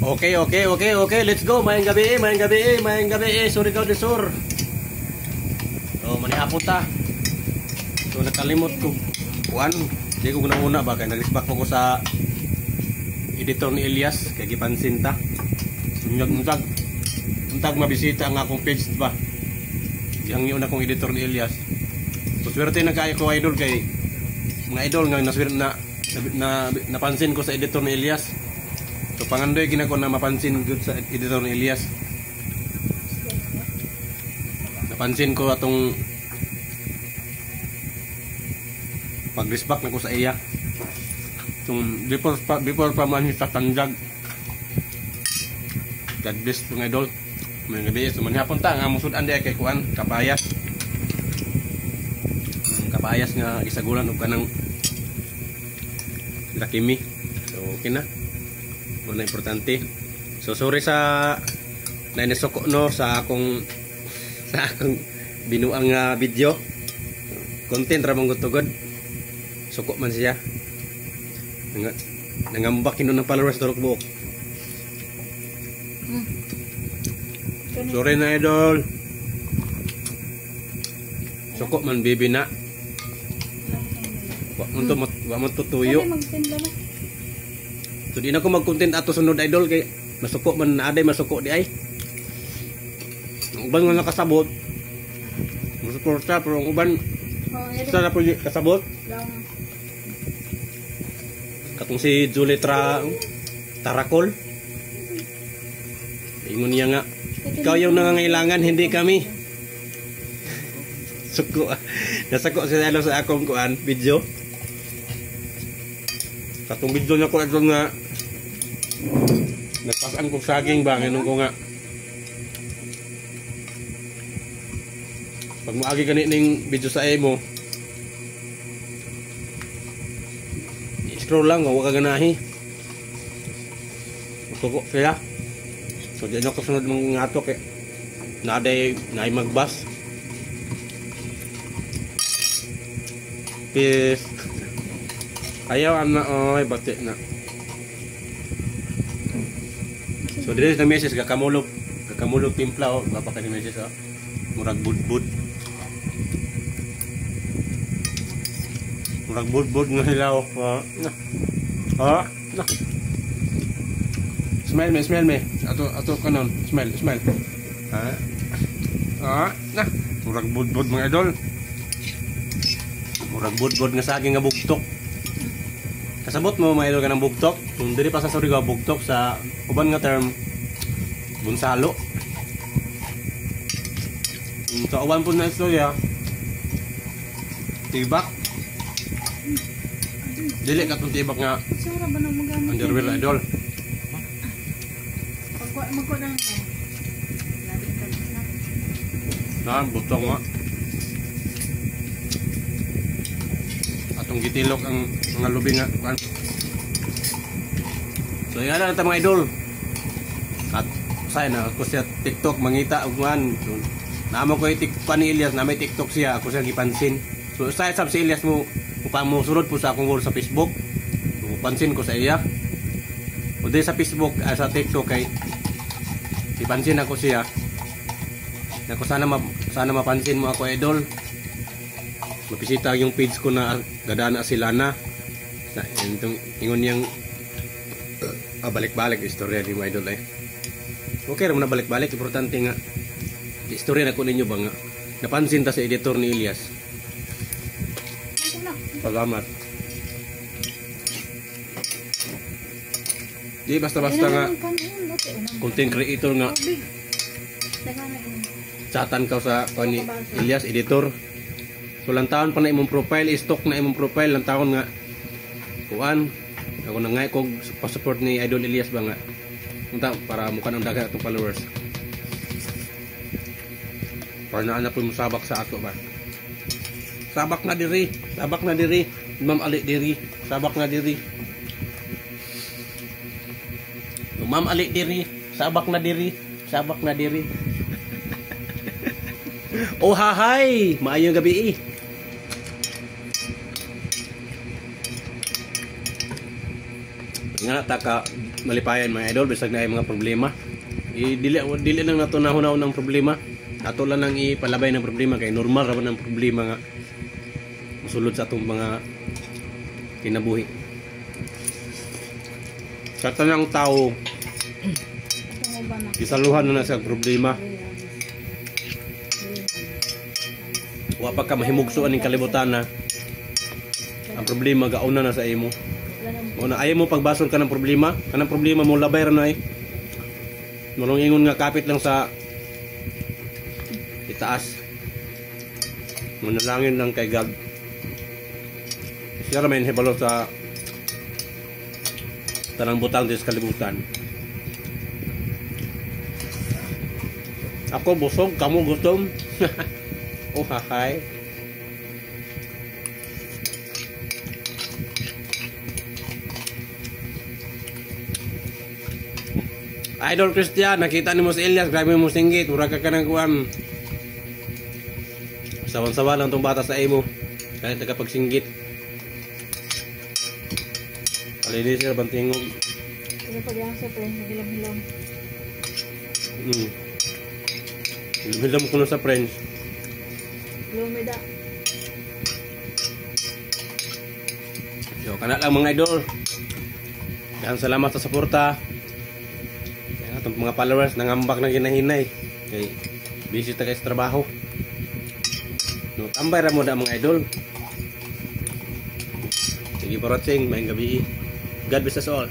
Okay. Let's go. Mayang gabi. Sorry daw de sur. So, manihapon ta. So, nakalimot ko. Kuan, di ko una ba kay na-respect ko sa editor ni Elias kay gipansin ta. Untag mabisita ang akong page ba. Yang yun akong editor ni Elias. So, swerte na kayo ko idol kay mga idol nga napansin ko sa editor ni Elias. So pangandoy ginako na mapansin gud sa editor ni Elias. Napansin ko atong pag-respect na ko sa iya. So before pa man sa tanjag. God bless mga idol. Mga gabi so manhapon ta nga musud ande kay kuan kapayas. Kapayas nga gisagulan og kanang lakimi. So okay na. Una importante. So sorry sa nainasoko no sa akong binuang video. Content ra mong gutugod. Suko man siya. Nangambak kinon ng followers dorok buok. Sorry na idol. Suko man bibi na. Wa mo tutuyo. So di na ko mag-content ato sunod idol kay masuko man aday masuko di ay. Ang uban nga nakasabot. Masuporta pero ang uban sa na po kasabot. Katong si Juletra Tarakol. Ingon niya nga ikaw yung nangangailangan hindi kami. Suko. Nasako sa alo sa akong kuan video. Katong video niya ko ito nga nagpasan kong saging ba ngayon ko nga pag maagi ning video sa emo i-scroll lang huwag ka ganahi suko kaya so diyan ako sunod mong ngato kay naday magbas peace. Ayaw na oy bati na. So dire na message kakamulog timpla oh baba ka ni message oh. Murag budbud. Murag budbud nga hilaw. Na. Smell me. Ato kanon. Smell. Na. Murag budbud mga idol. Murag budbud nga saging nga bugtok. Kasabot mo mga idol ka ng bugtok. Kung diri pa sa Surigao bugtok sa uban nga term bunsalo. Sa uban po na istorya tibak. Dili ka itong tibak nga underwear idol. Na bugtok nga. Atong gitilok ang mga lubi nga. So yan na mga idol. At say na ako siya TikTok mangita og man. So, naamo ko TikTok ni Elias na may TikTok siya ako siya gipansin. So say sab si Elias mo upang mo surod po sa akong wall sa Facebook. So pansin ko sa iya. O di sa Facebook sa TikTok kay gipansin ako siya. Nako sana mapansin mo ako idol. Mapisita yung page ko na gadana sila na itong ingon niyang balik-balik istorya ni mga idol eh. Okay naman na balik-balik, importante nga istorya na ko ninyo ba nga napansin ta sa editor ni Elias. Salamat. Di basta-basta nga content creator nga chatan ka sa ni Elias editor. So lang taon pa na imong profile, stock na imong profile lang taon nga kuan ako na nga ko pa-support ni Idol Elias ba nga unta para mukha ng dagat atong followers para na po mo sabak sa ato ba sabak na diri Ma'am Ali diri sabak na diri Ma'am Ali diri sabak na diri oh hahay maayong gabi nga taka malipayan mga idol bisag na mga problema. Dili lang nato nahunahon ng problema. Ato lang nang ipalabay ng problema kay normal ra man ang problema nga musulod sa atong mga kinabuhi. Sa tanang tao isaluhan na sa problema. Wa pa ka mahimugsuan ning kalibutan na ang problema gauna na sa imo. Una ayaw mo pagbasol ka ng problema, kanang problema mo labay ra na Mulong ingon nga kapit lang sa itaas. Manalangin lang kay God. Siya ramen hebalo sa tanang butang sa kalibutan. Ako busog, kamu gutom. Oh hahay. Idol Christian, nakita ni mo si Elias, grabe mo singgit, mura ka ng kuwan. Sawan-sawa lang tong bata sa imo. Kaya tagapagsinggit. Alinis sila bantingog. Ano pag yan sa friends, hilam-hilam. Hilam ko na sa friends. Lumida. Yo, kana lang mga idol. Dahan salamat sa suporta. Itong mga followers nangambak na ginahinay kay busy ta kay sa trabaho. No, tambay ra mo da mga idol. Sige for watching, maayong gabi. God bless us all.